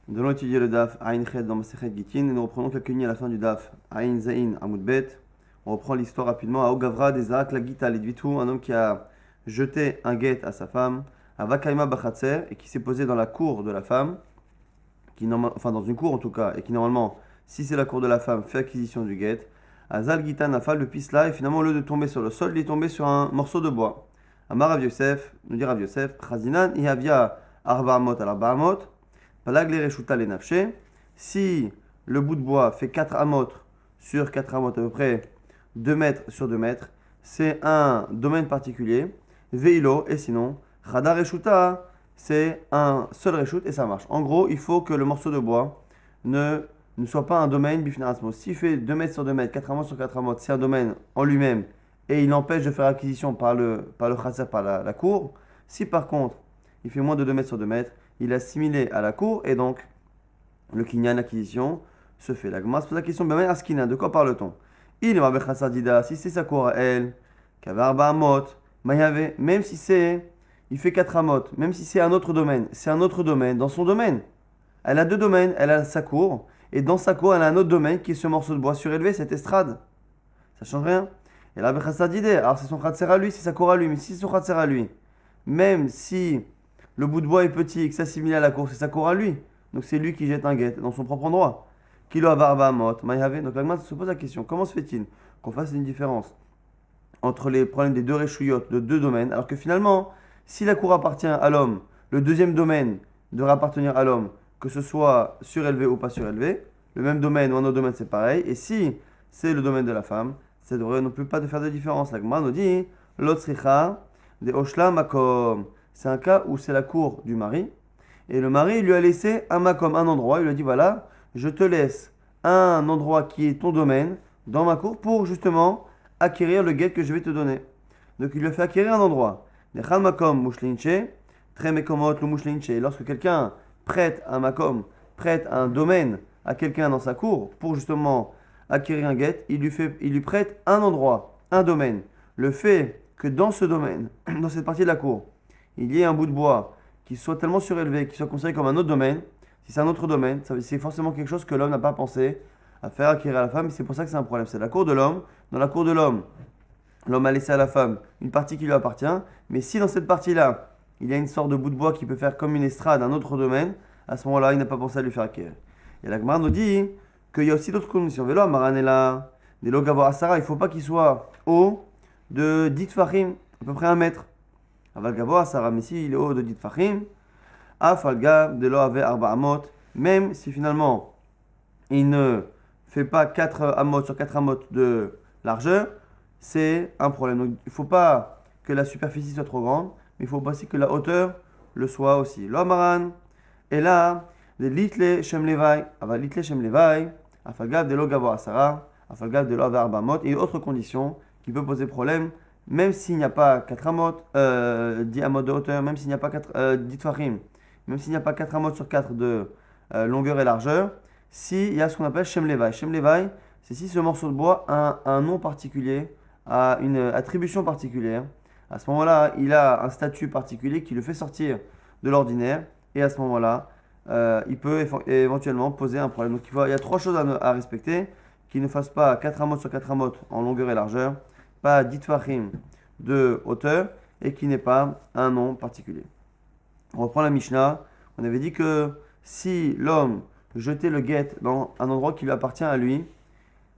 Nous allons étudier le Daf Ain Ched dans Masechet Gitin et nous reprenons quelques lignes à la fin du Daf Ain Zain Amud Bet. On reprend l'histoire rapidement. À Ogavra des Zaak la Gita Lidvitu, un homme qui a jeté un guet à sa femme, à Vakaima Bachatser, et qui s'est posé dans la cour de la femme, enfin dans une cour en tout cas, et qui normalement, si c'est la cour de la femme, fait acquisition du guet. À Zal Gita Nafal, le pisla, et finalement au lieu de tomber sur le sol, il est tombé sur un morceau de bois. Amar Rav Yosef, nous dit Rav Yosef, Chazinan Ihavia Arbaamot al Arbaamot. Si le bout de bois fait 4 amot sur 4 amot, à peu près 2 mètres sur 2 mètres, c'est un domaine particulier. Veilo, et sinon, Khada Reshuta, c'est un seul Reshut et ça marche. En gros, il faut que le morceau de bois ne soit pas un domaine bifnarasmos. S'il fait 2 mètres sur 2 mètres, 4 amot sur 4 amot, c'est un domaine en lui-même et il empêche de faire acquisition par le Khatser, par la cour. Si par contre, il fait moins de 2 mètres sur 2 mètres, il est assimilé à la cour et donc le kinyan, l'acquisition, se fait. La Gemara se pose la question, de quoi parle-t-on? Il est Mabé Chassadida, si c'est sa cour à elle, Kavarba Amot, Mayave, même si il fait 4 amot, même si c'est un autre domaine, c'est un autre domaine dans son domaine. Elle a 2 domaines, elle a sa cour, et dans sa cour, elle a un autre domaine qui est ce morceau de bois surélevé, cette estrade. Ça change rien. Et là, Chassadida, alors c'est son Khatser à lui, c'est sa cour à lui, mais si c'est son Khatser à lui, même si le bout de bois est petit et que s'assimile à la cour, c'est sa cour à lui. Donc c'est lui qui jette un guet dans son propre endroit. Kilo avarba mot, maïhave. Donc la Gemara se pose la question, comment se fait-il qu'on fasse une différence entre les problèmes des deux réchouillottes de 2 domaines, alors que finalement, si la cour appartient à l'homme, le deuxième domaine devrait appartenir à l'homme, que ce soit surélevé ou pas surélevé, le même domaine ou un autre domaine c'est pareil, et si c'est le domaine de la femme, ça ne devrait non plus pas de faire de différence. La Gemara nous dit, l'otsricha de oshla makom. C'est un cas où c'est la cour du mari. Et le mari lui a laissé un makom, un endroit. Il lui a dit voilà, je te laisse un endroit qui est ton domaine dans ma cour pour justement acquérir le guet que je vais te donner. Donc il lui a fait acquérir un endroit. Nechal makom mushlinche, tre mekomot le mushlinche. Lorsque quelqu'un prête un makom, prête un domaine à quelqu'un dans sa cour pour justement acquérir un guet, il lui prête un endroit, un domaine. Le fait que dans ce domaine, dans cette partie de la cour, il y ait un bout de bois qui soit tellement surélevé, qui soit considéré comme un autre domaine, si c'est un autre domaine, c'est forcément quelque chose que l'homme n'a pas pensé à faire acquérir à la femme, et c'est pour ça que c'est un problème. C'est la cour de l'homme. Dans la cour de l'homme, l'homme a laissé à la femme une partie qui lui appartient, mais si dans cette partie-là, il y a une sorte de bout de bois qui peut faire comme une estrade, un autre domaine, à ce moment-là, il n'a pas pensé à lui faire acquérir. Et la Gemara nous dit qu'il y a aussi d'autres conditions. Vélo, Maranella, des logavo asara, il ne faut pas qu'il soit haut de 10 fachim, à peu près 1 mètre. Aval gavoa Sarah, mais si il est haut de 10 fachim, afalga de lo ave arba amot, même si finalement il ne fait pas 4 amot sur 4 amot de largeur, c'est un problème. Donc il ne faut pas que la superficie soit trop grande, mais il faut pas aussi que la hauteur le soit aussi. Lo amaran, et là, de litle shem levai, aval litle shem levai, afalga de lo gavoa Sarah, afalga de lo ave arba amot, et autre condition qui peut poser problème. Même s'il n'y a pas 4 amot, 10 amot de hauteur, même s'il n'y a pas 10 tfachim, même s'il n'y a pas 4 amot sur 4 de longueur et largeur, s'il y a ce qu'on appelle Shem Levaï. Shem Levaï, c'est si ce morceau de bois a un nom particulier, a une attribution particulière. À ce moment-là, il a un statut particulier qui le fait sortir de l'ordinaire, et à ce moment-là, il peut éventuellement poser un problème. Donc il y a 3 choses à respecter, qu'il ne fasse pas 4 amot sur 4 amot en longueur et largeur, pas 10 tfachim de hauteur et qui n'est pas un nom particulier. On reprend la Mishnah. On avait dit que si l'homme jetait le guet dans un endroit qui lui appartient à lui,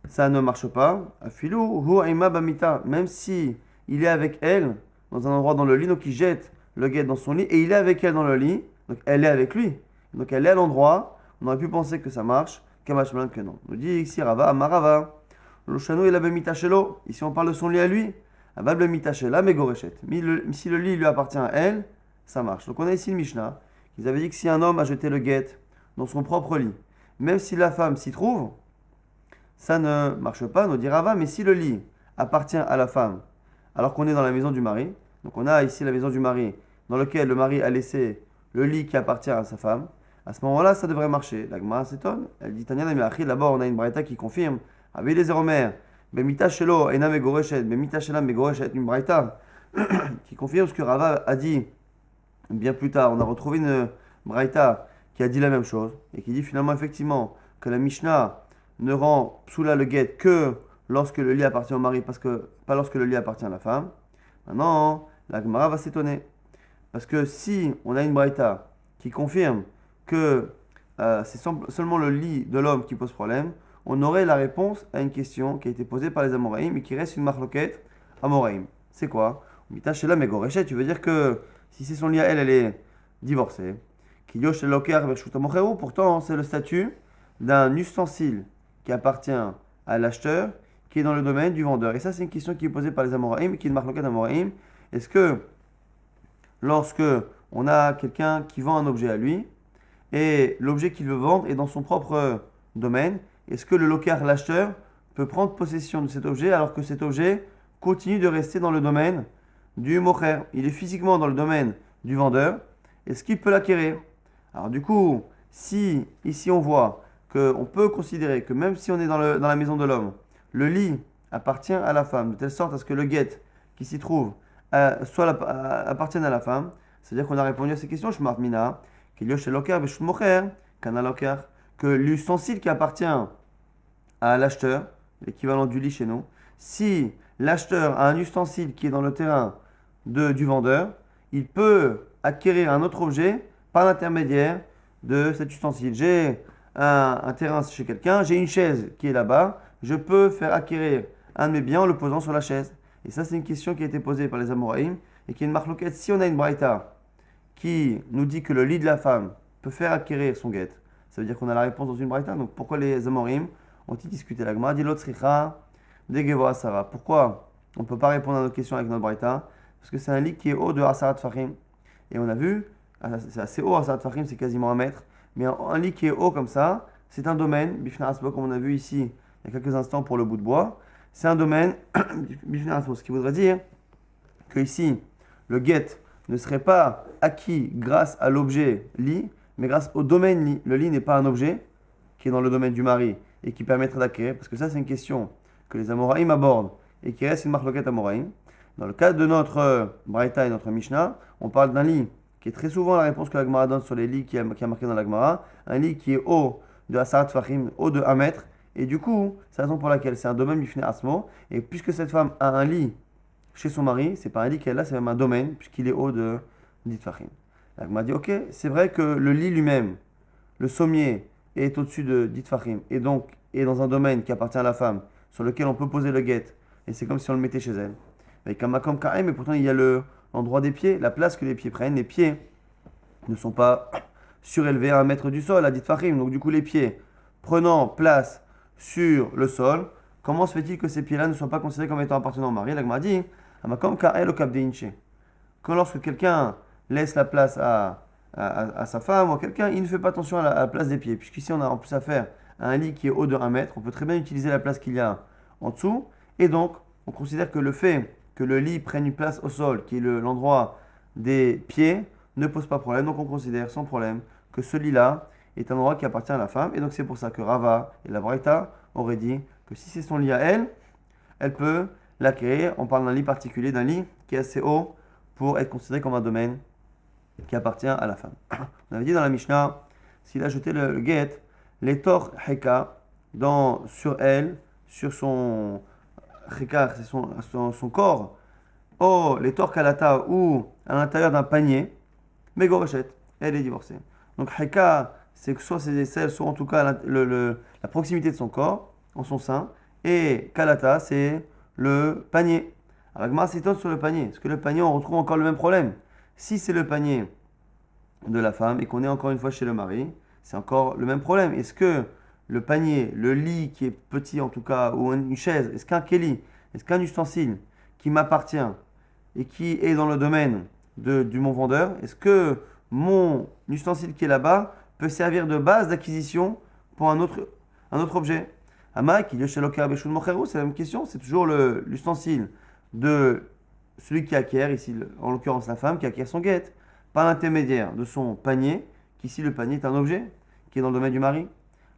ça ne marche pas. Afilou hu aima bamita, même si il est avec elle dans un endroit dans le lit, donc il jette le guet dans son lit et il est avec elle dans le lit, donc elle est avec lui. Donc elle est à l'endroit, on aurait pu penser que ça marche, kamashmalan que non. On dit ici Rava, Amarava. L'Oshano et la Bemita Shelo. Ici, on parle de son lit à lui. Abal Bemita Shela, Megoreshet. Si le lit lui appartient à elle, ça marche. Donc, on a ici le Mishnah. Ils avaient dit que si un homme a jeté le guet dans son propre lit, même si la femme s'y trouve, ça ne marche pas, nous dit Rava. Mais si le lit appartient à la femme, alors qu'on est dans la maison du mari, donc on a ici la maison du mari, dans laquelle le mari a laissé le lit qui appartient à sa femme, à ce moment-là, ça devrait marcher. La Gemara s'étonne. Elle dit Tanya Nami d'abord, on a une braïta qui confirme. Avec les Omer, Bemita Shelo, Ena Megoreshet, Bemita Shela Megoreshet, une braïta qui confirme ce que Rava a dit bien plus tard. On a retrouvé une braïta qui a dit la même chose et qui dit finalement effectivement que la Mishnah ne rend psoula le guet que lorsque le lit appartient au mari, parce que pas lorsque le lit appartient à la femme. Maintenant, la Gemara va s'étonner. Parce que si on a une braïta qui confirme que c'est seulement le lit de l'homme qui pose problème, on aurait la réponse à une question qui a été posée par les Amoraïm et qui reste une marloquette Amoraïm. C'est quoi? Mita Shela Megoreshet, tu veux dire que si c'est son lit à elle, elle est divorcée. Kiyosh Eloker Vershuta Mocherou, pourtant c'est le statut d'un ustensile qui appartient à l'acheteur qui est dans le domaine du vendeur. Et ça, c'est une question qui est posée par les Amoraïm, qui est une marloquette Amoraïm. Est-ce que lorsque on a quelqu'un qui vend un objet à lui et l'objet qu'il veut vendre est dans son propre domaine, est-ce que le locar, l'acheteur, peut prendre possession de cet objet alors que cet objet continue de rester dans le domaine du mocher? Il est physiquement dans le domaine du vendeur. Est-ce qu'il peut l'acquérir? Alors du coup, si ici on voit qu'on peut considérer que même si on est dans la maison de l'homme, le lit appartient à la femme, de telle sorte à ce que le guet qui s'y trouve appartienne à la femme, c'est-à-dire qu'on a répondu à ces questions, Shmartmina, qu'il y a chez Lokar, Beshut Mocher, Kana Lokar, que l'ustensile qui appartient à l'acheteur, l'équivalent du lit chez nous, si l'acheteur a un ustensile qui est dans le terrain du vendeur, il peut acquérir un autre objet par l'intermédiaire de cet ustensile. J'ai un terrain chez quelqu'un, j'ai une chaise qui est là-bas, je peux faire acquérir un de mes biens en le posant sur la chaise. Et ça, c'est une question qui a été posée par les Amoraïm et qui est une marloquette. Si on a une braïta qui nous dit que le lit de la femme peut faire acquérir son guet, ça veut dire qu'on a la réponse dans une braïta. Donc pourquoi les Amoraïm ont-ils discuté? La Gemara dit l'autre sricha de Sarah. Pourquoi on ne peut pas répondre à notre question avec notre braïta? Parce que c'est un lit qui est haut de Asarat Fahim. Et on a vu, c'est assez haut, Asarat Fahim, c'est quasiment 1 mètre. Mais un lit qui est haut comme ça, c'est un domaine, Bifna Asbo, comme on a vu ici il y a quelques instants pour le bout de bois. C'est un domaine, ce qui voudrait dire que ici, le guet ne serait pas acquis grâce à l'objet lit, mais grâce au domaine lit. Le lit n'est pas un objet qui est dans le domaine du mari et qui permettrait d'acquérir, parce que ça, c'est une question que les Amoraïm abordent et qui reste une marloquette Amoraïm. Dans le cadre de notre Braïta et notre Mishnah, on parle d'un lit qui est très souvent la réponse que la Gemara donne sur les lits qui a marqué dans la Gemara, un lit qui est haut de Asarat Fahim, haut de 1 mètre. Et du coup, c'est la raison pour laquelle c'est un domaine Bifne Asmo. Et puisque cette femme a un lit chez son mari, c'est pas un lit qu'elle a, c'est même un domaine, puisqu'il est haut de Dit Fahim. Elle m'a dit, ok, c'est vrai que le lit lui-même, le sommier, est au-dessus de Dit Fahim, et donc est dans un domaine qui appartient à la femme, sur lequel on peut poser le guet, et c'est comme si on le mettait chez elle. Avec un makom kaim, mais pourtant il y a l'endroit des pieds, la place que les pieds prennent. Les pieds ne sont pas surélevés à 1 mètre du sol, à Dit Fahim. Donc du coup, les pieds prenant place sur le sol, comment se fait-il que ces pieds-là ne soient pas considérés comme étant appartenant au mari? La Gemara dit, Amakom Ka'el au Kab de Inche. Quand lorsque quelqu'un laisse la place à sa femme ou à quelqu'un, il ne fait pas attention à la place des pieds. Puisqu'ici, on a en plus affaire à un lit qui est haut de 1 mètre, on peut très bien utiliser la place qu'il y a en dessous. Et donc, on considère que le fait que le lit prenne une place au sol, qui est l'endroit des pieds, ne pose pas problème. Donc, on considère sans problème que ce lit-là est un endroit qui appartient à la femme. Et donc, c'est pour ça que Rava et la Braïta auraient dit que si c'est son lit à elle, elle peut l'acquérir. On parle d'un lit particulier, d'un lit qui est assez haut pour être considéré comme un domaine qui appartient à la femme. On avait dit dans la Mishnah, s'il a jeté le guet, les tor heka, sur elle, sur son heka, c'est son corps, les tor kalata, ou à l'intérieur d'un panier, mais gorechette, elle est divorcée. Donc heka, c'est que soit ses aisselles, soit en tout cas la proximité de son corps, en son sein, et kalata, c'est le panier. Alors la Gemara s'étonne sur le panier. Est-ce que le panier, on retrouve encore le même problème? Si c'est le panier de la femme et qu'on est encore une fois chez le mari, c'est encore le même problème. Est-ce que le panier, le lit qui est petit en tout cas, ou une chaise, est-ce qu'un kéli, est-ce qu'un ustensile qui m'appartient et qui est dans le domaine du mon vendeur, est-ce que mon ustensile qui est là-bas peut servir de base d'acquisition pour un autre objet? Amak, il y a chez Lokar Beshul Mocherou, c'est la même question, c'est toujours l'ustensile de celui qui acquiert, ici en l'occurrence la femme, qui acquiert son guet, par l'intermédiaire de son panier, qu'ici le panier est un objet qui est dans le domaine du mari.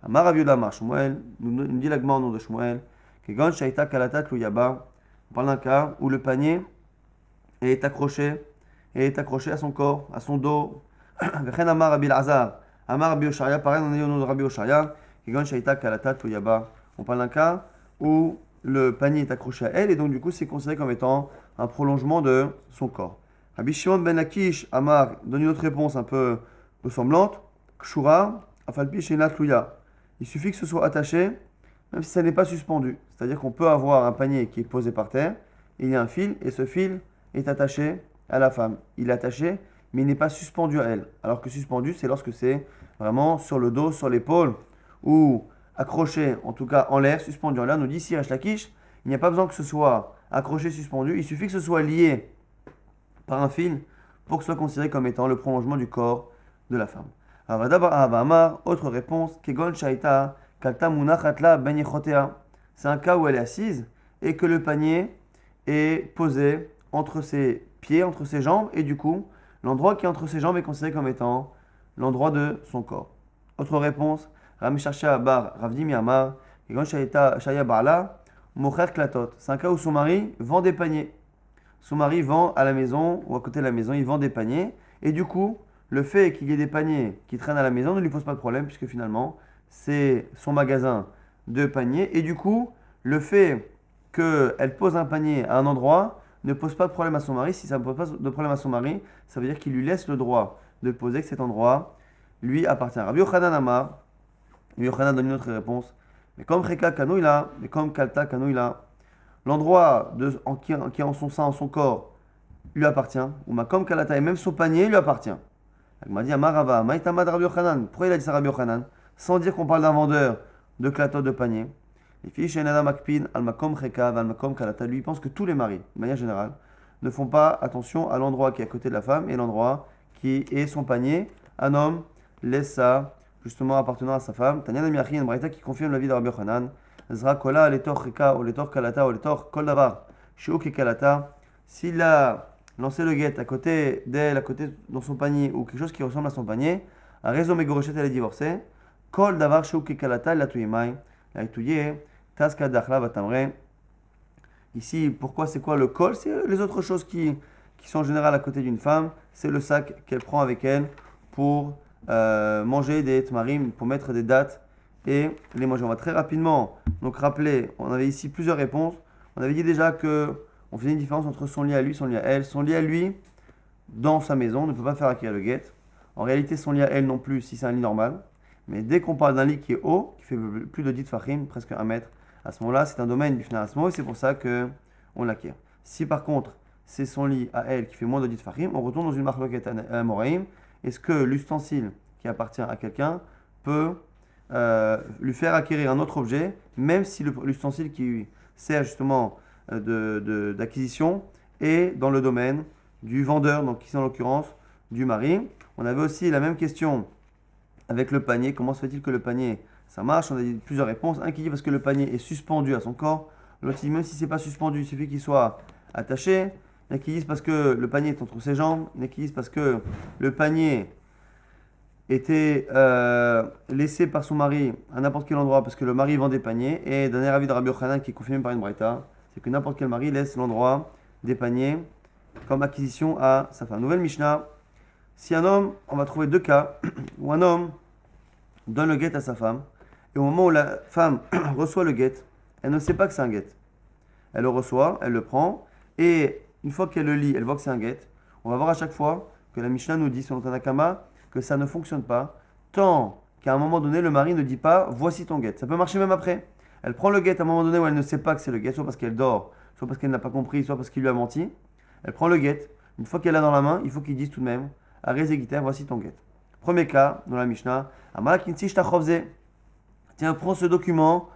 Amar Rav Yuda Amar Shmuel, nous dit l'agma au nom de Shmuel, que Gan Shaita Kalatat Luyaba, on parle d'un cas où le panier est accroché à son corps, à son dos. Vechen Amar Rabbi Elazar, Amar Rabbi Osharia, pareil, on est au nom de Rabbi Osharia, Kegon Shaita Kalata Tuyaba. On parle d'un cas où le panier est accroché à elle et donc du coup c'est considéré comme étant un prolongement de son corps. Rabbi Shimon ben Akish, Amar, donne une autre réponse un peu ressemblante. Kshura, Afalpi Shena Tluya. Il suffit que ce soit attaché, même si ça n'est pas suspendu. C'est-à-dire qu'on peut avoir un panier qui est posé par terre, il y a un fil et ce fil est attaché à la femme. Il est attaché, mais il n'est pas suspendu à elle. Alors que suspendu, c'est lorsque c'est vraiment sur le dos, sur l'épaule, ou accroché, en tout cas en l'air, suspendu en l'air. Nous dit ici Resh Lakish, il n'y a pas besoin que ce soit accroché, suspendu, il suffit que ce soit lié par un fil pour que ce soit considéré comme étant le prolongement du corps de la femme. Autre réponse, Kegon Shaita, Kalta Munachatla Ben Yechotea. C'est un cas où elle est assise et que le panier est posé entre ses pieds, entre ses jambes, et du coup, l'endroit qui est entre ses jambes est considéré comme étant l'endroit de son corps. Autre réponse, Ramishasha Bar Ravdimi Amar, Kegon Shaita Shaya Barla, Mocher Klatot. C'est un cas où son mari vend des paniers. Son mari vend à la maison ou à côté de la maison, il vend des paniers, et du coup, le fait qu'il y ait des paniers qui traînent à la maison ne lui pose pas de problème, puisque finalement, c'est son magasin de paniers. Et du coup, le fait qu'elle pose un panier à un endroit ne pose pas de problème à son mari. Si ça ne pose pas de problème à son mari, ça veut dire qu'il lui laisse le droit de poser que cet endroit lui appartient. Rabbi Yochanan Amar, Rabbi Yochanan donne une autre réponse. Mais comme Reka Kanouila, mais comme Kalta Kanouila, l'endroit qui est en son sein, en son corps, lui appartient. Ou Makom Kalata, et même son panier lui appartient. Il m'a dit Amarava, Maïtamad Rabbi Yochanan. Pourquoi il a dit ça Rabbi Yochanan sans dire qu'on parle d'un vendeur de clatot de panier? Les filles chez Nada Makpin, Al Makom Reka, Al Makom Kalata. Lui, il pense que tous les maris, de manière générale, ne font pas attention à l'endroit qui est à côté de la femme et l'endroit qui est son panier. Un homme laisse ça, justement, appartenant à sa femme. Tanya Namiachi, une braïta qui confirme la vie de Rabbi Yochanan. Zra Kola, Letor Reka, ou Letor Kalata, ou Letor Kol Davar. Shiuk Kalata. S'il a lancer le guet à côté d'elle, à côté dans son panier, ou quelque chose qui ressemble à son panier, un réseau Megorochet, elle est divorcée. Kol davar shouke kalata la tuyemai, la tuyé, taska dachla batamre. Ici, pourquoi c'est quoi le kol? C'est les autres choses qui sont en général à côté d'une femme. C'est le sac qu'elle prend avec elle pour manger des tmarim, pour mettre des dattes et les manger. On va très rapidement donc rappeler, on avait ici plusieurs réponses. On avait dit déjà que on faisait une différence entre son lit à lui, son lit à elle. Son lit à lui, dans sa maison, ne peut pas faire acquérir le guet. En réalité, son lit à elle non plus, si c'est un lit normal. Mais dès qu'on parle d'un lit qui est haut, qui fait plus de 10 fachim, presque 1 mètre, à ce moment-là, c'est un domaine du finasmo et c'est pour ça qu'on l'acquiert. Si par contre, c'est son lit à elle qui fait moins de 10 fachim, on retourne dans une marloquette à Moraïm. Est-ce que l'ustensile qui appartient à quelqu'un peut lui faire acquérir un autre objet, même si l'ustensile qui sert justement d'acquisition et dans le domaine du vendeur, donc ici en l'occurrence du mari. On avait aussi la même question avec le panier. Comment se fait-il que le panier ça marche? On a dit plusieurs réponses. Un qui dit parce que le panier est suspendu à son corps. L'autre dit même si c'est pas suspendu, il suffit qu'il soit attaché. Il y en a qui disent parce que le panier est entre ses jambes. Il y en a qui disent parce que le panier était laissé par son mari à n'importe quel endroit parce que le mari vend des paniers. Et dernier avis de Rabbi Yochanan qui est confirmé par une braïta, c'est que n'importe quel mari laisse l'endroit des paniers comme acquisition à sa femme. Nouvelle Mishnah. Si un homme, on va trouver deux cas, où un homme donne le guet à sa femme, et au moment où la femme reçoit le guet, elle ne sait pas que c'est un guet. Elle le reçoit, elle le prend, et une fois qu'elle le lit, elle voit que c'est un guet. On va voir à chaque fois que la Mishnah nous dit, selon Tanakama, que ça ne fonctionne pas, tant qu'à un moment donné, le mari ne dit pas, voici ton guet. Ça peut marcher même après. Elle prend le guet à un moment donné où elle ne sait pas que c'est le guet, soit parce qu'elle dort, soit parce qu'elle n'a pas compris, soit parce qu'il lui a menti. Elle prend le guet. Une fois qu'elle l'a dans la main, il faut qu'il dise tout de même, Arez Guiter, voici ton guet. Premier cas, dans la Mishnah, tiens, prends ce document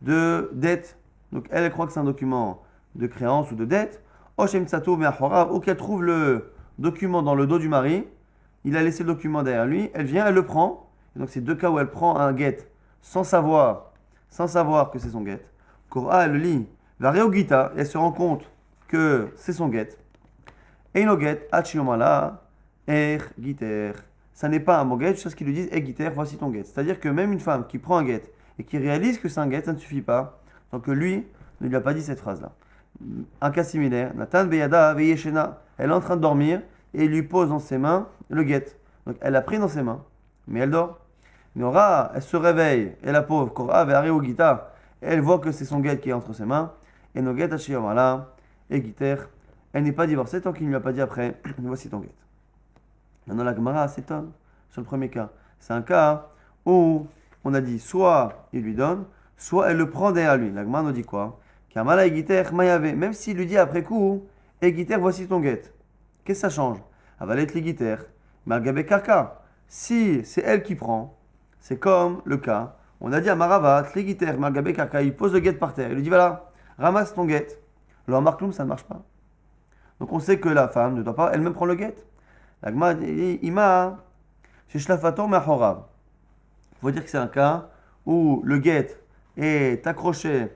de dette. Donc elle croit que c'est un document de créance ou de dette. Ou qu'elle trouve le document dans le dos du mari. Il a laissé le document derrière lui. Elle vient, elle le prend. Et donc c'est deux cas où elle prend un guet sans savoir que c'est son guet. Korah, elle le lit. Vario Gita, elle se rend compte que c'est son guet. Eino guet, Achiomala, Giter. Ça n'est pas un bon guet, jusqu'à ce qu'ils lui disent Giter, voici ton guet. C'est-à-dire que même une femme qui prend un guet et qui réalise que c'est un guet, ça ne suffit pas. Tant que lui ne lui a pas dit cette phrase-là. Un cas similaire, Nathan Beyada Veyeshena, elle est en train de dormir et il lui pose dans ses mains le guet. Donc elle l'a pris dans ses mains, mais elle dort. Nora, elle se réveille, et la pauvre, Korah, Ve'are Gita, elle voit que c'est son guet qui est entre ses mains, et no guet Hashiyomala, et Giter, elle n'est pas divorcée tant qu'il ne lui a pas dit après, voici ton guet. Maintenant, la Gemara s'étonne sur le premier cas. C'est un cas où on a dit soit il lui donne, soit elle le prend derrière lui. La Gemara nous dit quoi? Kamala Egiter Mayave. Même s'il lui dit après coup, Egiter, voici ton guet. Qu'est-ce que ça change? Avalet l'Egiter, Malgabe Karka. Si c'est elle qui prend, c'est comme le cas. On a dit à Maravat, l'Egiter, Malgabe Karka, il pose le guet par terre. Il lui dit voilà, ramasse ton guet. Le Markloum, ça ne marche pas. Donc on sait que la femme ne doit pas elle-même prendre le guet. La Gemara dit Ima, chez Shlafator Mahorav. Il faut dire que c'est un cas où le guet est accroché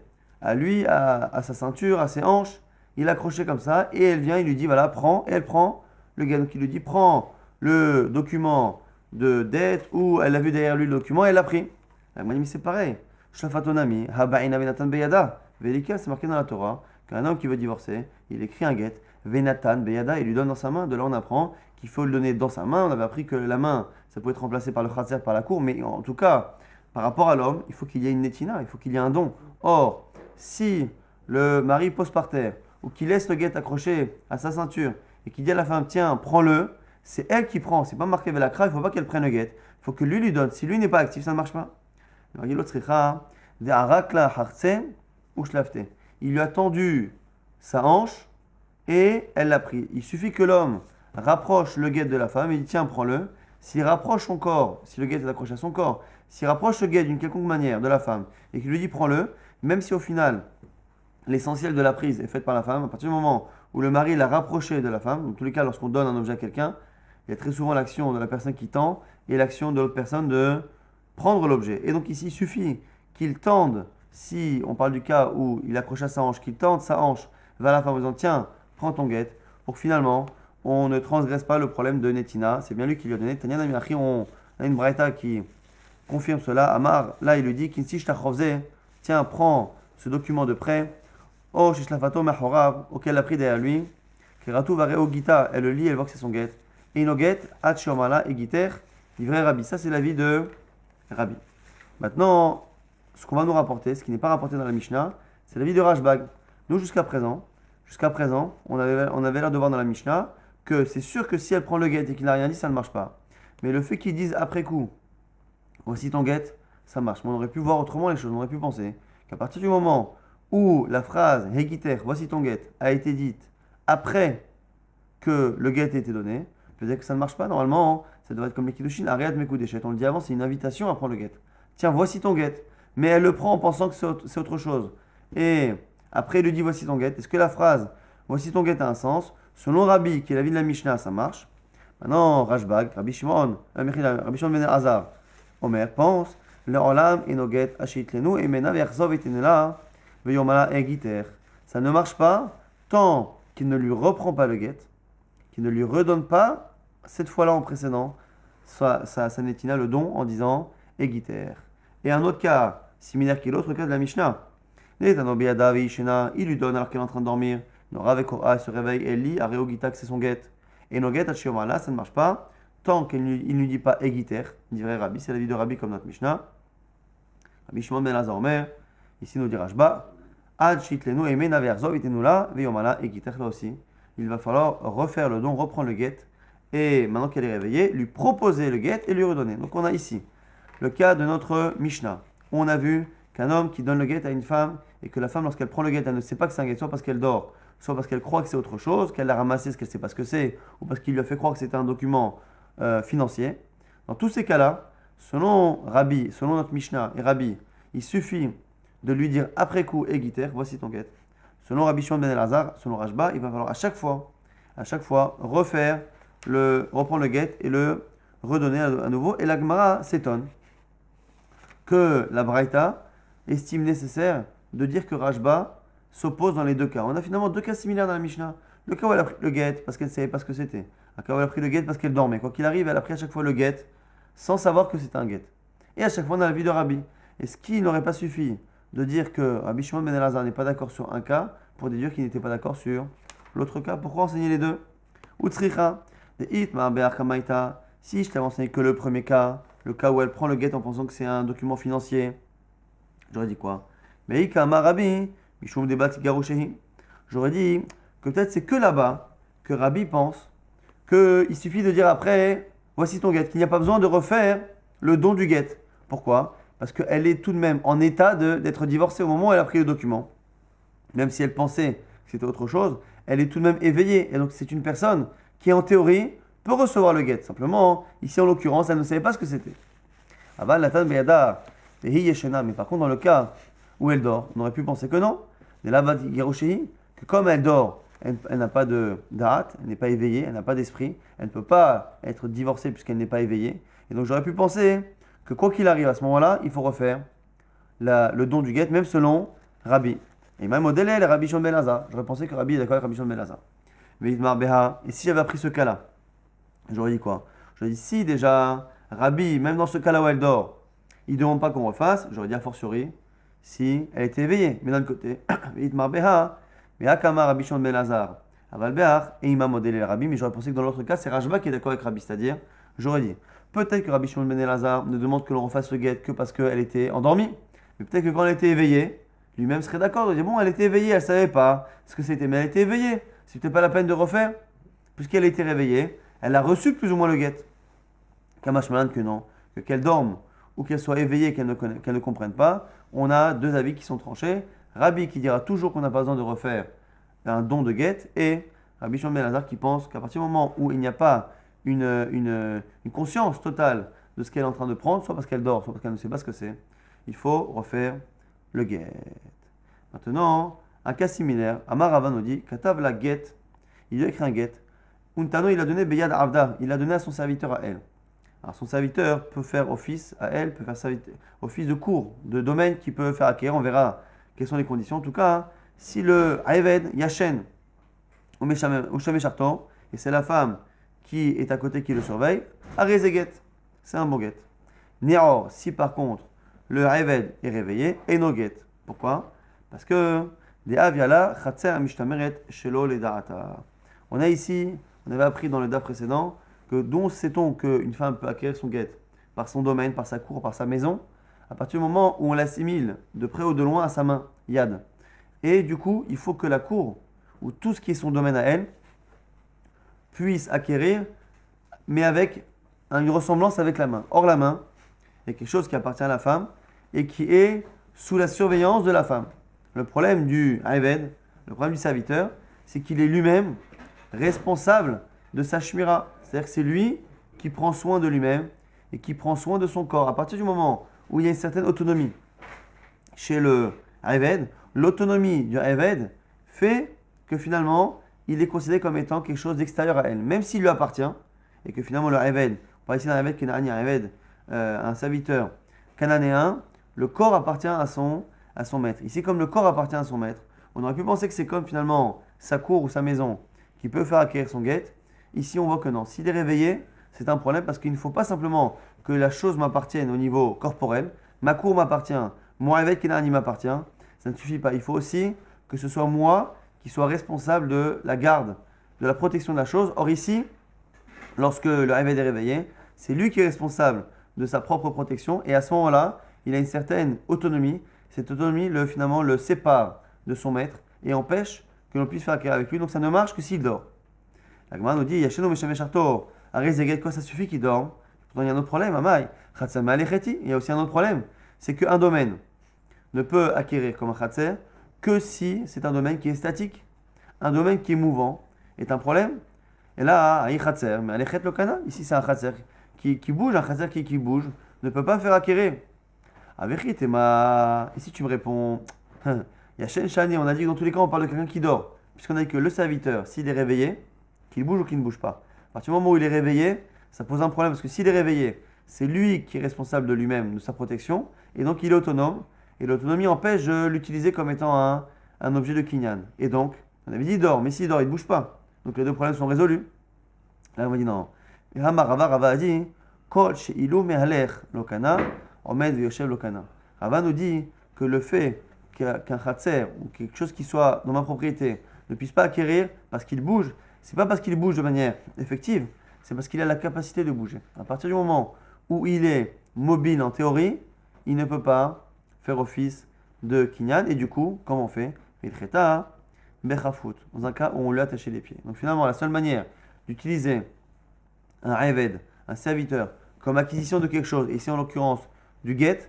à lui, à sa ceinture, à ses hanches. Il est accroché comme ça et elle vient, il lui dit voilà, prends, et elle prend le guet. Donc il lui dit prends le document de dette ou elle a vu derrière lui le document et elle l'a pris. La Gemara dit mais c'est pareil. Shlafatonami, Habaina Venatan Beyada. Velika, c'est marqué dans la Torah qu'un homme qui veut divorcer, il écrit un guet, Venatan Beyada, il lui donne dans sa main. De là on apprend qu'il faut le donner dans sa main. On avait appris que la main, ça pouvait être remplacé par le khatser, par la cour, mais en tout cas, par rapport à l'homme, il faut qu'il y ait une netina, il faut qu'il y ait un don. Or, si le mari pose par terre, ou qu'il laisse le guet accroché à sa ceinture, et qu'il dit à la femme, tiens, prends-le, c'est elle qui prend, c'est pas marqué velakra, il ne faut pas qu'elle prenne le guet, il faut que lui donne. Si lui n'est pas actif, ça ne marche pas. Il lui a tendu sa hanche, et elle l'a pris. Il suffit que l'homme rapproche le guet de la femme et dit tiens, prends-le. S'il rapproche son corps, si le guet est accroché à son corps, s'il rapproche le guet d'une quelconque manière de la femme et qu'il lui dit prends-le, même si au final l'essentiel de la prise est fait par la femme, à partir du moment où le mari l'a rapproché de la femme, dans tous les cas lorsqu'on donne un objet à quelqu'un, il y a très souvent l'action de la personne qui tend et l'action de l'autre personne de prendre l'objet. Et donc ici il suffit qu'il tende, si on parle du cas où il accroche à sa hanche, qu'il tende sa hanche vers la femme en disant tiens, prends ton guet, pour que finalement on ne transgresse pas le problème de Netina. C'est bien lui qui lui a donné. Tanya Namiachi, on a une braïta qui confirme cela. Amar, là il lui dit Kinsi Shtachovze, tiens, prends ce document de prêt. Oh, Shishlafato Mahorav, auquel elle a pris derrière lui. Kiratu Vareo Gita, elle le lit, elle voit que c'est son guet. Et Inoget, Hachiomala et Giter, livré Rabbi. Ça c'est l'avis de Rabbi. Maintenant, ce qu'on va nous rapporter, ce qui n'est pas rapporté dans la Mishnah, c'est l'avis de Rashbag. Nous, jusqu'à présent, on avait l'air de voir dans la Mishnah que c'est sûr que si elle prend le guet et qu'il n'a rien dit, ça ne marche pas. Mais le fait qu'ils disent après coup, voici ton guet, ça marche. Mais on aurait pu voir autrement les choses, on aurait pu penser qu'à partir du moment où la phrase Hegiter, voici ton guet, a été dite après que le guet ait été donné, peut-être que ça ne marche pas. Normalement, ça devrait être comme les Kiddushin, Ariad Mekudeshet. On le dit avant, c'est une invitation à prendre le guet. Tiens, voici ton guet. Mais elle le prend en pensant que c'est autre chose. Et après, il lui dit voici ton guet. Est-ce que la phrase voici ton guet a un sens? Selon Rabbi, qui est l'avis de la Mishnah, ça marche. Maintenant, Rashbag, Rabbi Shimon ben Azar, Omer pense le olam enoget ashitlenu emena ve'achzov etenela ve'yomala egiter. Ça ne marche pas tant qu'il ne lui reprend pas le guet, qu'il ne lui redonne pas cette fois-là en précédent sa netina, le don, en disant egiter. Et un autre cas similaire qui est l'autre cas de la Mishnah. Il lui donne alors qu'elle est en train de dormir. Nora avec Korah se réveille et lit, Areo Gita, que c'est son guet. Et no guet, là, ça ne marche pas. Tant qu'il ne lui dit pas Egiter, dirait Rabbi, c'est la vie de Rabbi comme notre Mishnah. Rabbi Shimon ben Lazar Omer, ici nous dit Rashba, Ad shitlenu emena ve'arzov itenula ve'yomala Egiter, là aussi. Il va falloir refaire le don, reprendre le guet. Et maintenant qu'elle est réveillée, lui proposer le guet et lui redonner. Donc on a ici le cas de notre Mishnah. On a vu qu'un homme qui donne le guet à une femme et que la femme, lorsqu'elle prend le guet, elle ne sait pas que c'est un guet, soit parce qu'elle dort, soit parce qu'elle croit que c'est autre chose, qu'elle l'a ramassé, parce qu'elle ne sait pas ce que c'est, ou parce qu'il lui a fait croire que c'était un document financier. Dans tous ces cas-là, selon Rabbi, selon notre Mishnah et Rabbi, il suffit de lui dire après coup, Egiter, voici ton guet. Selon Rabbi Shimon ben Elazar, selon Rashba, il va falloir à chaque fois, reprendre le guet et le redonner à nouveau. Et la Gemara s'étonne que la Braïta estime nécessaire de dire que Rashba s'oppose dans les deux cas. On a finalement deux cas similaires dans la Mishnah. Le cas où elle a pris le guet parce qu'elle ne savait pas ce que c'était. Le cas où elle a pris le guet parce qu'elle dormait. Quoi qu'il arrive, elle a pris à chaque fois le guet sans savoir que c'était un guet. Et à chaque fois, on a la vie de Rabbi. Est-ce qu'il n'aurait pas suffi de dire que Rabbi Shimon ben Elazar n'est pas d'accord sur un cas pour déduire qu'il n'était pas d'accord sur l'autre cas? Pourquoi enseigner les deux? Utsricha, de it ma be'ar kamaita. Si je t'avais enseigné que le premier cas, le cas où elle prend le guet en pensant que c'est un document financier, j'aurais dit quoi? Mais Ikama Rabbi, Mishum Debat Garushehi. J'aurais dit que peut-être c'est que là-bas que Rabbi pense qu'il suffit de dire après, voici ton guet, qu'il n'y a pas besoin de refaire le don du guet. Pourquoi? Parce qu'elle est tout de même en état d'être divorcée au moment où elle a pris le document. Même si elle pensait que c'était autre chose, elle est tout de même éveillée. Et donc c'est une personne qui, en théorie, peut recevoir le guet. Simplement, ici en l'occurrence, elle ne savait pas ce que c'était. Aval Natan Beyada, Vehi Yeshena. Mais par contre, dans le cas où elle dort, on aurait pu penser que non. Que comme elle dort, elle n'a pas de da'at, elle n'est pas éveillée, elle n'a pas d'esprit, elle ne peut pas être divorcée puisqu'elle n'est pas éveillée. Et donc j'aurais pu penser que quoi qu'il arrive à ce moment-là, il faut refaire le don du guet, même selon Rabbi. Et même au délai, le Rabbi Shimon ben Elazar. J'aurais pensé que Rabbi est d'accord avec Rabbi Shimon ben Elazar. Mais Itmar Beha, et si j'avais appris ce cas-là, j'aurais dit quoi? J'aurais dit si déjà Rabbi, même dans ce cas-là où elle dort, il ne demande pas qu'on refasse, j'aurais dit a fortiori si elle était éveillée. Mais d'un côté, Itmar Beha, mais Akama Rabbi Shimon ben Elazar, Aval Beach, et Imam modélé Rabbi, mais j'aurais pensé que dans l'autre cas, c'est Rajba qui est d'accord avec Rabbi, c'est-à-dire, j'aurais dit peut-être que Rabbi Shimon ben Elazar ne demande que l'on refasse le guet que parce qu'elle était endormie, mais peut-être que quand elle était éveillée, lui-même serait d'accord de dire bon, elle était éveillée, elle ne savait pas ce que c'était, mais elle était éveillée. C'était pas la peine de refaire, puisqu'elle était réveillée, elle a reçu plus ou moins le guet. Kamash Malan que non, que qu'elle dorme ou qu'elle soit éveillée, qu'elle ne comprenne pas, on a deux avis qui sont tranchés. Rabbi qui dira toujours qu'on n'a pas besoin de refaire un don de guet, et Rabbi Shimon ben Elazar qui pense qu'à partir du moment où il n'y a pas une conscience totale de ce qu'elle est en train de prendre, soit parce qu'elle dort, soit parce qu'elle ne sait pas ce que c'est, il faut refaire le guet. Maintenant, un cas similaire, Amar Rava nous dit, Katav la guet, il a écrit un guet, Untano il a donné Beyad Avda, il a donné à son serviteur à elle. Alors son serviteur peut faire office à elle, peut faire office de cours, de domaine qu'il peut faire acquérir, on verra quelles sont les conditions. En tout cas, hein, si le Aeved Yachen ou Shamesharto, et c'est la femme qui est à côté qui le surveille, Arezeget, c'est un bon guet. Nior, si par contre le Aeved est réveillé, Enoget. Pourquoi? Parce que des aviala Khatser Mishtameret Shelo Ledarata. On a ici, on avait appris dans le DA précédent, que d'où sait-on qu'une femme peut acquérir son guet par son domaine, par sa cour, par sa maison, à partir du moment où on l'assimile de près ou de loin à sa main, yad. Et du coup, il faut que la cour, ou tout ce qui est son domaine à elle, puisse acquérir, mais avec une ressemblance avec la main. Or, la main est quelque chose qui appartient à la femme et qui est sous la surveillance de la femme. Le problème du Aeved, le problème du serviteur, c'est qu'il est lui-même responsable de sa shmira. C'est-à-dire que c'est lui qui prend soin de lui-même et qui prend soin de son corps. À partir du moment où il y a une certaine autonomie chez le Aeved, l'autonomie du Aeved fait que finalement, il est considéré comme étant quelque chose d'extérieur à elle. Même s'il lui appartient, et que finalement le Aeved, on parle ici d'un Aeved Kenani, un Aeved, un serviteur cananéen, le corps appartient à son maître. Ici, comme le corps appartient à son maître, on aurait pu penser que c'est comme finalement sa cour ou sa maison qui peut faire acquérir son guet. Ici, on voit que non. S'il est réveillé, c'est un problème parce qu'il ne faut pas simplement que la chose m'appartienne au niveau corporel. Ma cour m'appartient, mon Aeved Kenani m'appartient. Ça ne suffit pas. Il faut aussi que ce soit moi qui soit responsable de la garde, de la protection de la chose. Or ici, lorsque le Aeved est réveillé, c'est lui qui est responsable de sa propre protection. Et à ce moment-là, il a une certaine autonomie. Cette autonomie, finalement, le sépare de son maître et empêche que l'on puisse faire acquérir avec lui. Donc ça ne marche que s'il dort. La Gemara nous dit, Yasheno Meshamesharto, Arezeget, quoi ça suffit qu'il dorme? Pourtant, il y a un autre problème, Amai. Khatsama Alecheti, il y a aussi un autre problème. C'est qu'un domaine ne peut acquérir comme un Khatser que si c'est un domaine qui est statique. Un domaine qui est mouvant est un problème. Et là, Aïe Khatser, mais Alechet Lokana, ici c'est un Khatser qui bouge, un Khatser qui bouge, ne peut pas faire acquérir. Avechit, ici tu me réponds, Yashen Shani, on a dit que dans tous les cas on parle de quelqu'un qui dort. Puisqu'on a dit que le serviteur, s'il est réveillé, qu'il bouge ou qu'il ne bouge pas. À partir du moment où il est réveillé, ça pose un problème parce que s'il est réveillé, c'est lui qui est responsable de lui-même, de sa protection, et donc il est autonome. Et l'autonomie empêche de l'utiliser comme étant un objet de kinyan. Et donc, on avait dit il dort, mais s'il dort, il ne bouge pas. Donc les deux problèmes sont résolus. Là, on m'a dit non. Et Rava a dit Kol she'ilu mehalech lokana, omed veyoshev lokana. Rava nous dit que le fait qu'un khatser ou quelque chose qui soit dans ma propriété ne puisse pas acquérir parce qu'il bouge, c'est pas parce qu'il bouge de manière effective, c'est parce qu'il a la capacité de bouger. À partir du moment où il est mobile en théorie, il ne peut pas faire office de kinyan. Et du coup, comment on fait? Mitreta bechafut, dans un cas où on lui a attaché les pieds. Donc finalement, la seule manière d'utiliser un eved, un serviteur, comme acquisition de quelque chose, ici en l'occurrence du get,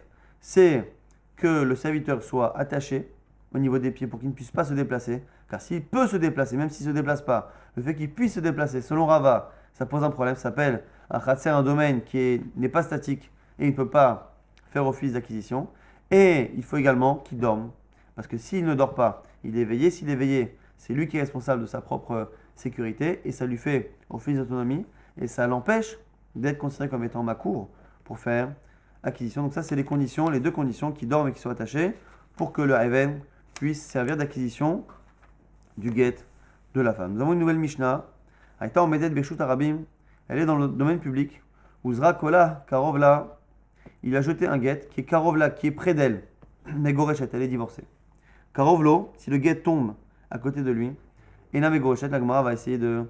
c'est que le serviteur soit attaché au niveau des pieds pour qu'il ne puisse pas se déplacer. Car s'il peut se déplacer, même s'il ne se déplace pas, le fait qu'il puisse se déplacer, selon Rava, ça pose un problème. Ça s'appelle un khatser, un domaine qui n'est pas statique et il ne peut pas faire office d'acquisition. Et il faut également qu'il dorme. Parce que s'il ne dort pas, il est éveillé. S'il est éveillé, c'est lui qui est responsable de sa propre sécurité et ça lui fait office d'autonomie et ça l'empêche d'être considéré comme étant makour pour faire acquisition. Donc ça, c'est les conditions, les deux conditions qui dorment et qui sont attachées pour que le Haven puisse servir d'acquisition du get de la femme. Nous avons une nouvelle Mishnah. Aïta Omedet Beshut Arabim. Elle est dans le domaine public. Uzra Kola Karovla. Il a jeté un get qui est Karovla, qui est près d'elle. Megoreshet, elle est divorcée. Karovlo, si le get tombe à côté de lui, et Megoreshet, la Gemara va essayer de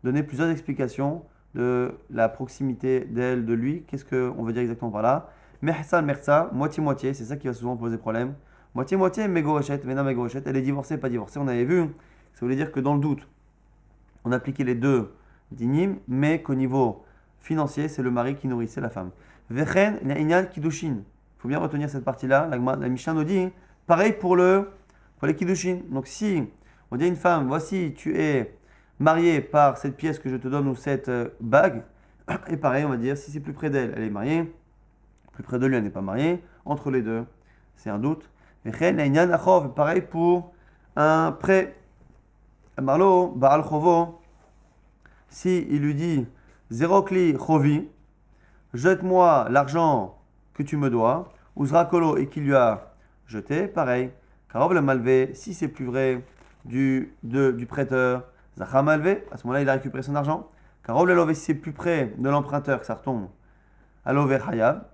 donner plusieurs explications de la proximité d'elle, de lui. Qu'est-ce qu'on veut dire exactement par là? Mersa, Mersa, moitié-moitié, c'est ça qui va souvent poser problème. Moitié-moitié, Megoreshet, Vena Megoreshet, elle est divorcée, pas divorcée. On avait vu, ça voulait dire que dans le doute, on appliquait les deux dinim, mais qu'au niveau financier, c'est le mari qui nourrissait la femme. Vechen, Inyan, Kiddushin. Il faut bien retenir cette partie-là. La Mishnah nous dit, pareil pour les Kiddushin. Donc si on dit à une femme, voici, tu es mariée par cette pièce que je te donne ou cette bague, et pareil, on va dire, si c'est plus près d'elle, elle est mariée, plus près de lui, elle n'est pas mariée, entre les deux, c'est un doute. Vechen, Inyan, Achov, pareil pour un prêt. Marlo, Baal Chovo, si il lui dit, Zéro kli chovi, jette-moi l'argent que tu me dois, Uzra kolo et qu'il lui a jeté, pareil. Karov le malvé, si c'est plus vrai du prêteur, Zacha malvé, à ce moment-là il a récupéré son argent. Karov le lové, si c'est plus près de l'emprunteur que ça retombe, alover hayab,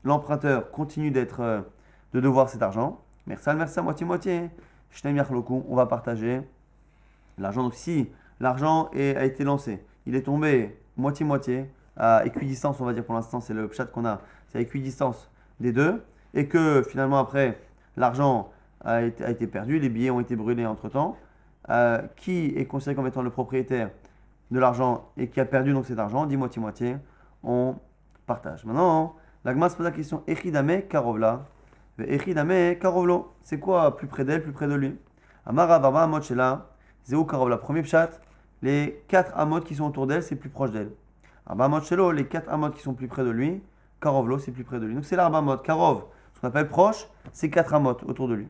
l'emprunteur continue de devoir cet argent. Merci, moitié-moitié. Shneim yachloku, on va partager l'argent. Donc si l'argent a été lancé, il est tombé moitié-moitié, à équidistance, on va dire pour l'instant, c'est le chat qu'on a, c'est à équidistance des deux, et que finalement après, l'argent a été perdu, les billets ont été brûlés entre-temps, qui est considéré comme étant le propriétaire de l'argent et qui a perdu donc cet argent, dit moitié-moitié, on partage. Maintenant, l'agma se pose la question, Echidame Karovla, Echidame Karovlo, c'est quoi plus près d'elle, plus près de lui? Amara Vava Mochela, Zéou Karovla, premier pshat, les 4 amot qui sont autour d'elle, c'est plus proche d'elle. Arba amot shelo, les 4 amot qui sont plus près de lui, Karovlo, c'est plus près de lui. Donc c'est l'arba amot. Karov, ce qu'on appelle proche, c'est 4 amot autour de lui,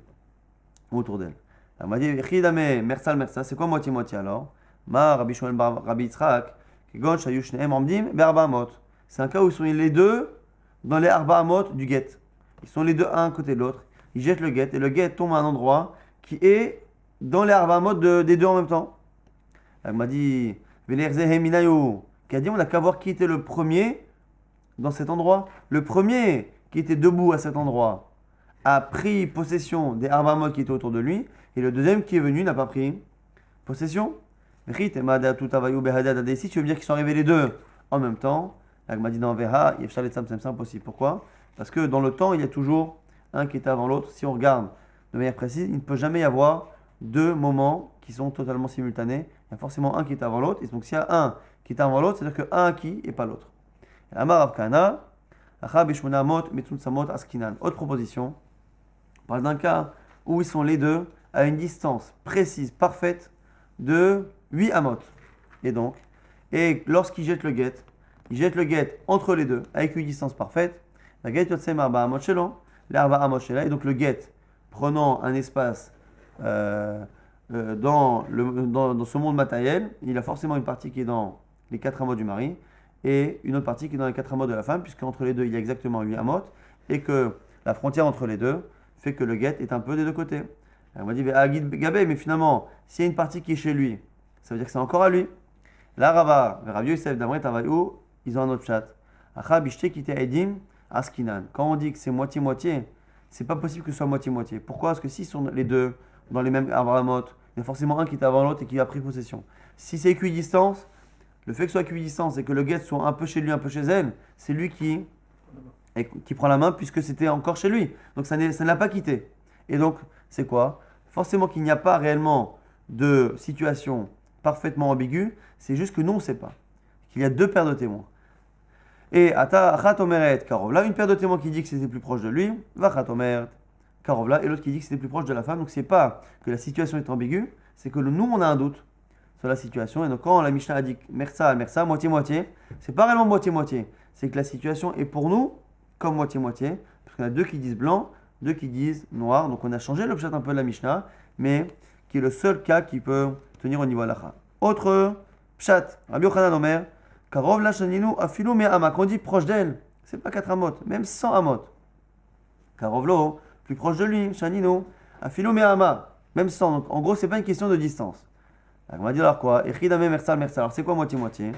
ou autour d'elle. On m'a dit, Chidame, Mersal, Mersa, c'est quoi moitié-moitié alors? Ma, Rabbi Shmuel, Rabbi Yitzhak, Kegon, Shayu, Shneem, Amdim, Berba amot. C'est un cas où ils sont les deux dans les arba amot du get. Ils sont les deux un côté de l'autre. Ils jettent le get et le get tombe à un endroit qui est dans les arba amot des deux en même temps. Elle m'a dit, qui a dit, on n'a qu'à voir qui était le premier dans cet endroit. Le premier qui était debout à cet endroit a pris possession des arbamot qui étaient autour de lui, et le deuxième qui est venu n'a pas pris possession. Si tu veux me dire qu'ils sont arrivés les deux en même temps, elle m'a dit, non, c'est impossible. Pourquoi? Parce que dans le temps, il y a toujours un qui est avant l'autre. Si on regarde de manière précise, il ne peut jamais y avoir deux moments qui sont totalement simultanés. Il y a forcément un qui est avant l'autre. Et donc s'il y a un qui est avant l'autre, c'est-à-dire qu'un acquis et pas l'autre. Autre proposition. On parle d'un cas où ils sont les deux à une distance précise, parfaite de 8 amot. Et lorsqu'ils jettent le get, ils jettent le get entre les deux avec une distance parfaite. La get yotsem arba amot shelo, l'arba amot shela. Et donc le get prenant un espace dans ce monde matériel, il a forcément une partie qui est dans les 4 amot du mari et une autre partie qui est dans les 4 amot de la femme, puisque entre les deux il y a exactement 8 amot et que la frontière entre les deux fait que le get est un peu des deux côtés. On m'a dit, Gabé, mais finalement, s'il y a une partie qui est chez lui, ça veut dire que c'est encore à lui. Là, Rava, Rav Yosef, Damret, Tavayou, ils ont un autre chat. Acha, Bishte, Kite, Edim, Askinan. Quand on dit que c'est moitié-moitié, c'est pas possible que ce soit moitié-moitié. Pourquoi? Parce que s'ils sont les deux dans les mêmes avramot, il y a forcément un qui est avant l'autre et qui a pris possession. Si c'est équidistance, le fait que ce soit équidistant, c'est que le guet soit un peu chez lui, un peu chez elle, c'est lui qui prend la main puisque c'était encore chez lui. Donc ça ne l'a pas quitté. Et donc, c'est quoi? Forcément qu'il n'y a pas réellement de situation parfaitement ambiguë, c'est juste que nous, on ne sait pas. Qu'il y a deux paires de témoins. Et Ata Khatomeret Karovla, une paire de témoins qui dit que c'était plus proche de lui, va Khatomeret Karovla, et l'autre qui dit que c'était plus proche de la femme. Donc c'est pas que la situation est ambiguë, c'est que nous, on a un doute sur la situation. Et donc quand la Mishnah a dit Mersa, Mersa, moitié-moitié, c'est pas réellement moitié-moitié. C'est que la situation est pour nous comme moitié-moitié, parce qu'on a deux qui disent blanc, deux qui disent noir. Donc on a changé le pshat un peu de la Mishnah, mais qui est le seul cas qui peut tenir au niveau halakha. Autre pshat, Rabbi Yochanan Omer, Karov la shaninu afilu me ama. Quand on dit proche d'elle, c'est pas 4 amot, même 100 amot. Karov lo, plus proche de lui, shaninu afilu me ama, même 100. Donc en gros, c'est pas une question de distance. Donc, on va dire alors quoi? Echidame mersal mersal. Alors c'est quoi moitié-moitié?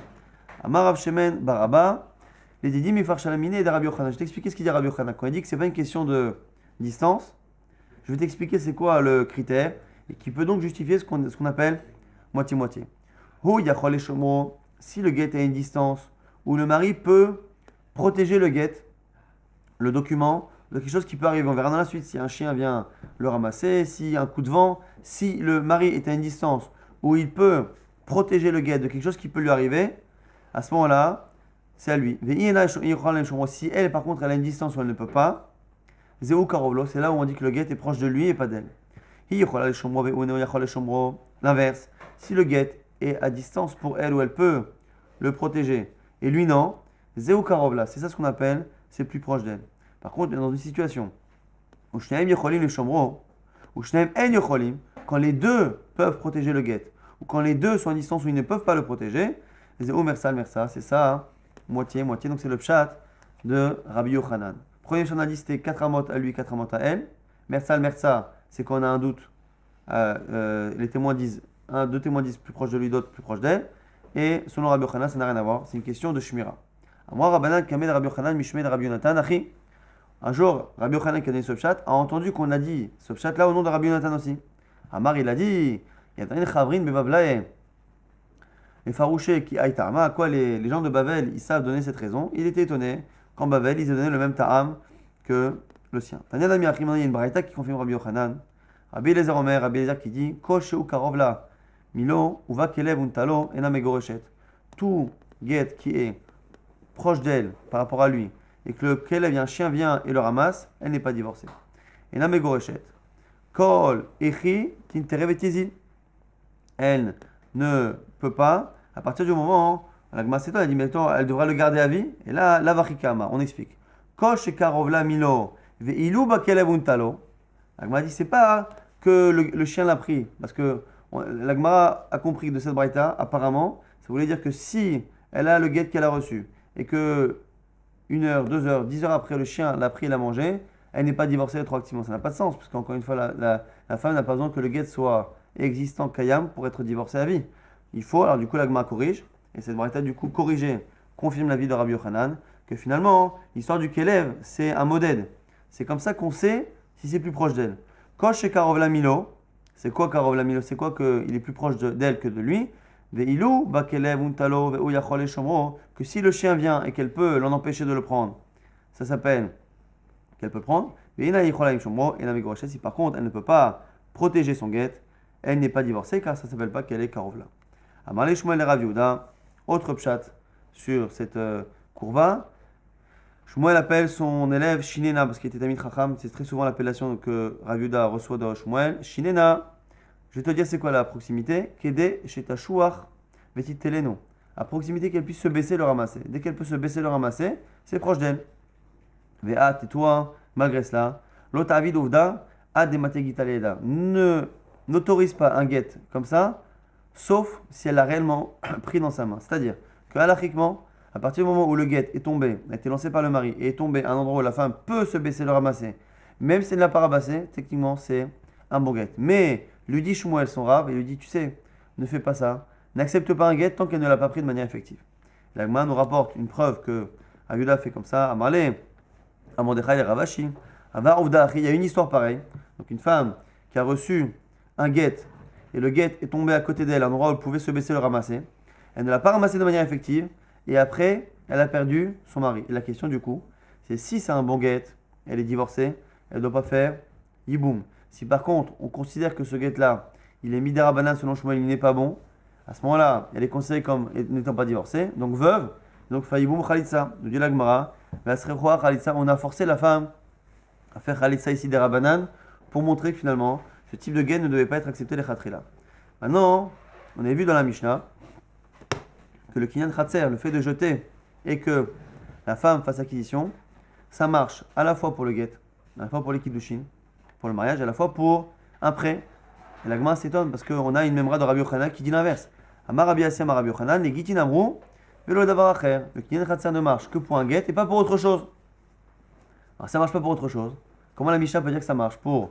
Amar Rav Shemen baraba, les didi mifar shalamine et Rabbi Yochanan. Je vais t'expliquer ce qu'il dit Rabbi Yochanan. Quand il dit que c'est pas une question de distance, je vais t'expliquer c'est quoi le critère et qui peut donc justifier ce qu'on appelle moitié-moitié. Hu yachol eshomro. Si le guet est à une distance où le mari peut protéger le guet, le document, de quelque chose qui peut arriver, on verra dans la suite, si un chien vient le ramasser, si un coup de vent, si le mari est à une distance où il peut protéger le guet de quelque chose qui peut lui arriver, à ce moment-là, c'est à lui. Si elle, par contre, elle a une distance où elle ne peut pas, c'est là où on dit que le guet est proche de lui et pas d'elle. L'inverse, si le guet est à distance pour elle où elle peut le protéger et lui non, Zéou Karovla, c'est ça ce qu'on appelle, c'est plus proche d'elle. Par contre, dans une situation où Shneim Yecholim le Shomro, où Shneim En Yecholim, quand les deux peuvent protéger le guet, ou quand les deux sont à distance où ils ne peuvent pas le protéger, Zéou Mersal Mersa, c'est ça, hein, moitié, donc c'est le pshat de Rabbi Yochanan. Premier journaliste, c'était 4 amot à lui, 4 amot à elle. Mersal Mersa, c'est quand on a un doute, les témoins disent, deux témoins disent plus proche de lui, d'autres plus proche d'elle. Et selon Rabbi Yochanan, ça n'a rien à voir. C'est une question de Shmira. Moi, Rabbanan, Kamed Rabbi Yochanan, Mishmed Rabbi Yonatan, Achi. Un jour, Rabbi Yochanan, qui a donné ce pshat, a entendu qu'on a dit ce pshat là au nom de Rabbi Yonatan aussi. Amar, il a dit Yatanin Chavrin Bebavlae. Les Farouchés qui aïe Ta'ama, à quoi les gens de Bavel, ils savent donner cette raison. Il était étonné qu'en Bavel, ils aient donné le même Ta'am que le sien. Tanya Dami Achim, il y a une braïta qui confirme Rabbi Yochanan. Rabbi Eliezer Omer, Rabbi Eliezer qui dit Kosh ou Karovla. Milo, uva kelev untalo, ena megoreshet. Tout guet qui est proche d'elle par rapport à lui, et que le kelev, un chien vient et le ramasse, elle n'est pas divorcée. Ena megoreshet. Kol echi tinterevetizil. Elle ne peut pas, à partir du moment où la Gmaseto, elle dit maintenant, elle devra le garder à vie, et là, la vachikama, on explique. Kol shekarovla milo, veilu ba kelev untalo. La Gma dit, c'est pas que le chien l'a pris, parce que la Gemara a compris de cette braïta, apparemment, ça voulait dire que si elle a le guet qu'elle a reçu et que 1 heure, 2 heures, 10 heures après le chien l'a pris et l'a mangé, elle n'est pas divorcée rétroactivement. Ça n'a pas de sens, parce qu'encore une fois, la femme n'a pas besoin que le guet soit existant, kayam, pour être divorcée à vie. Il faut, alors du coup, la Gemara corrige, et cette braïta, du coup, corrigée, confirme l'avis de Rabbi Yochanan, que finalement, l'histoire du kelev, c'est un modèle. C'est comme ça qu'on sait si c'est plus proche d'elle. Kosh et Karovla Milo. C'est quoi Karov Lamilo? C'est quoi qu'il est plus proche d'elle que de lui? Veilou, bakelev, untalo, veu yachol et shomro. Que si le chien vient et qu'elle peut l'en empêcher de le prendre, ça s'appelle qu'elle peut prendre. Veina yachol et shomro, et la si par contre elle ne peut pas protéger son guet, elle n'est pas divorcée car ça ne s'appelle pas qu'elle est Karovla. Amalé Shmuel et Rav Yehuda, autre pshat sur cette courva. Shmuel appelle son élève Shinena parce qu'il était Tamid Chacham. C'est très souvent l'appellation que Rav Yehuda reçoit de Shmuel. Shinena, je vais te dire c'est quoi la proximité. Kede shetashuach vetit teleno. À proximité qu'elle puisse se baisser le ramasser. Dès qu'elle peut se baisser le ramasser, c'est proche d'elle. Ve'at et toi, malgré cela, l'otavid uvda a des mategitaleda. N'autorise pas un guet comme ça, sauf si elle l'a réellement pris dans sa main. C'est-à-dire que halachiquement, à partir du moment où le guet est tombé, a été lancé par le mari et est tombé à un endroit où la femme peut se baisser le ramasser, même si elle ne l'a pas ramassé, techniquement c'est un bon guet. Mais lui dit Shmuel son rave et lui dit tu sais, ne fais pas ça, n'accepte pas un guet tant qu'elle ne l'a pas pris de manière effective. La Gemara nous rapporte une preuve que Aguda fait comme ça, Amalé, à Mordechai et Ravashi, Avar Uvda, il y a une histoire pareille. Donc une femme qui a reçu un guet et le guet est tombé à côté d'elle, à un endroit où elle pouvait se baisser le ramasser. elle ne l'a pas ramassé de manière effective, et après, elle a perdu son mari. Et la question du coup, c'est si c'est un bon guet, elle est divorcée, elle ne doit pas faire yiboum. Si par contre, on considère que ce guet-là, il est midera banane selon Shmuel, il n'est pas bon, à ce moment-là, elle est considérée comme n'étant pas divorcée, donc veuve, donc fa yiboum khalitsa. Nous dit la Gemara, on a forcé la femme à faire khalitsa ici des rabanan pour montrer que finalement, ce type de guet ne devait pas être accepté les khatrila. Maintenant, on a vu dans la Mishnah que le kinyan khatser, le fait de jeter et que la femme fasse acquisition, ça marche à la fois pour le guet, à la fois pour les kiddushin, pour le mariage, à la fois pour un prêt. Et la Gemara s'étonne parce qu'on a une memra de Rabbi Yochanan qui dit l'inverse. Amar Rabbi Yassi, Amar Rabbi Yochanan, les gitin amrou, velo davar acher. Le kinyan khatser ne marche que pour un guet et pas pour autre chose. Alors ça marche pas pour autre chose. Comment la Mishnah peut dire que ça marche pour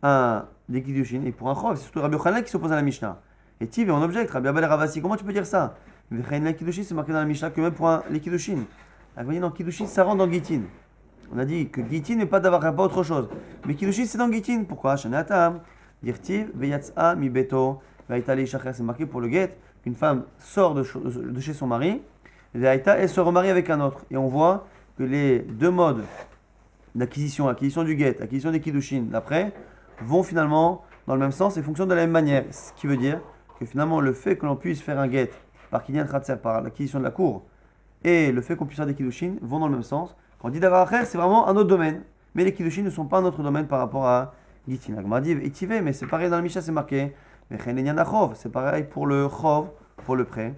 des kiddushin et pour un chov? C'est surtout Rabbi Yochanan qui s'oppose à la Mishnah. Et Tiv, on objecte, Rabbi Abel et Ravasi, comment tu peux dire ça? Les kiddushin, c'est marqué dans la Mishnah que même pour les kiddushin. La Gemara dit non, kiddushin, ça rentre dans gitin. On a dit que gitin n'est pas d'avoir pas autre chose. Mais kiddushin, c'est dans gitin. Pourquoi? Shanatam, dirtiv, veyatsa, mi beto, vaitali shacher, c'est marqué pour le get, qu'une femme sort de chez son mari, et se remarie avec un autre. Et on voit que les deux modes d'acquisition, acquisition du get, acquisition des kiddushin, d'après, vont finalement dans le même sens et fonctionnent de la même manière. Ce qui veut dire que finalement, le fait que l'on puisse faire un get par kinyan khatser, par l'acquisition de la cour, et le fait qu'on puisse faire des kiddushin vont dans le même sens. Quand on dit d'avoir acher, c'est vraiment un autre domaine. Mais les kiddushin ne sont pas un autre domaine par rapport à gitin. La Gemara dit etivé, mais c'est pareil dans le Mishnah, c'est marqué. C'est pareil pour le chov, pour le prêt.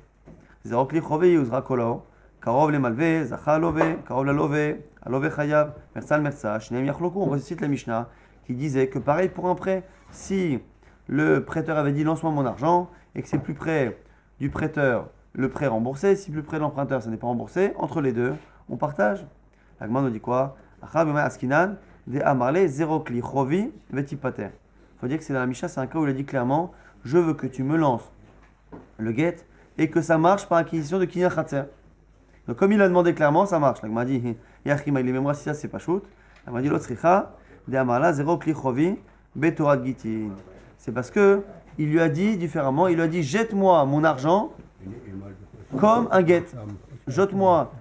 Zerokli chove yuzra kolo, karov le malve, zacha love, karov la love, alove chayav, mersal mersa, shneim yachloku. On recite la Mishnah qui disait que pareil pour un prêt, si le prêteur avait dit lance-moi mon argent et que c'est plus près du prêteur le prêt remboursé, si plus près de l'emprunteur ça n'est pas remboursé, entre les deux, on partage. La Gemara nous dit quoi? Askinan, de amarle, zéro kli, chovi, vetipater. Il faut dire que c'est dans la Mishnah, c'est un cas où il a dit clairement, je veux que tu me lances le get et que ça marche par acquisition de kinyan khatser. Donc comme il a demandé clairement, ça marche. La Gemara dit, yachima, il est mémoire si ça c'est pas shoot. La Gemara dit, l'autre sricha, de amarla, zéro kli, chovi, betorat gitin. C'est parce que il lui a dit différemment, il lui a dit, jette-moi mon argent comme un get. Jette-moi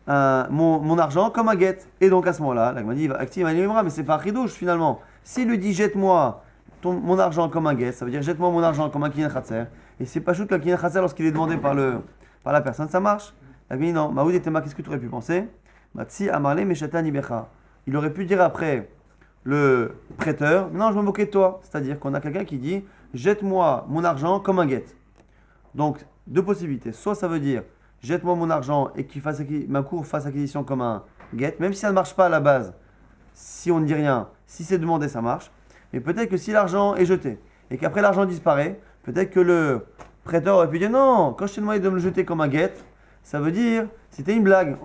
mon argent comme un get. Et donc à ce moment-là, la Gemara dit, active mais c'est pas ridouche finalement. S'il lui dit jette-moi mon argent comme un get, ça veut dire jette-moi mon argent comme un kinyan khatser. Et c'est pas chouette qu'un kinyan khatser lorsqu'il est demandé par la personne, ça marche. La Gemara dit non, Maoud et Tema, qu'est-ce que tu aurais pu penser? Matsi amarle meshatan ibecha. Il aurait pu dire après le prêteur, non je me moquais de toi. C'est-à-dire qu'on a quelqu'un qui dit jette-moi mon argent comme un get. Donc deux possibilités. Soit ça veut dire jette-moi mon argent et que ma cour fasse acquisition comme un get, même si ça ne marche pas à la base, si on ne dit rien, si c'est demandé, ça marche. Mais peut-être que si l'argent est jeté et qu'après l'argent disparaît, peut-être que le prêteur aurait pu dire non, quand je t'ai demandé de me le jeter comme un get, ça veut dire c'était une blague.